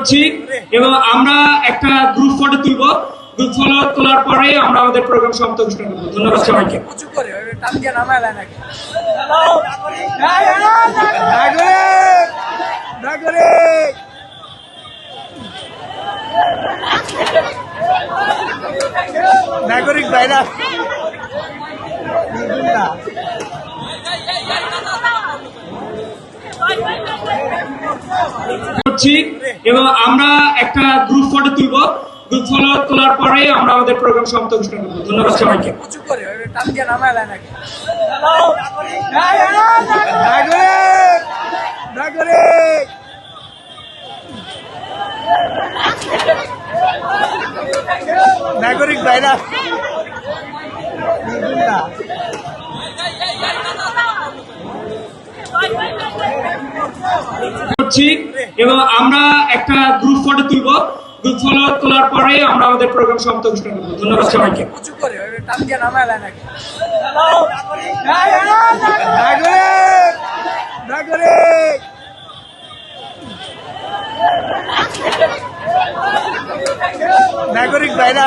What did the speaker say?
করছি এবং আমরা একটা গ্রুপ ফটো তুলব। গ্রুপ ফটো তোলার পরে আমরা আমাদের প্রোগ্রাম সমাপ্ত ঘোষণা করব। ধন্যবাদ সবাইকে। নাগরিক ভাইরা করছি এবং আমরা একটা গ্রুপ ফটো তুলব। গ্রুপ ফটো তোলার পরে আমরা আমাদের প্রোগ্রাম সমাপ্ত ঘোষণা করব। ধন্যবাদ সবাইকে। নাগরিক ভাইরা করছি এবং আমরা একটা গ্রুপ ফটো তুলব। গ্রুপ ফটো তোলার পরে আমরা আমাদের প্রোগ্রাম সমাপ্ত ঘোষণা করব। ধন্যবাদ সবাইকে। নাগরিক ভাইরা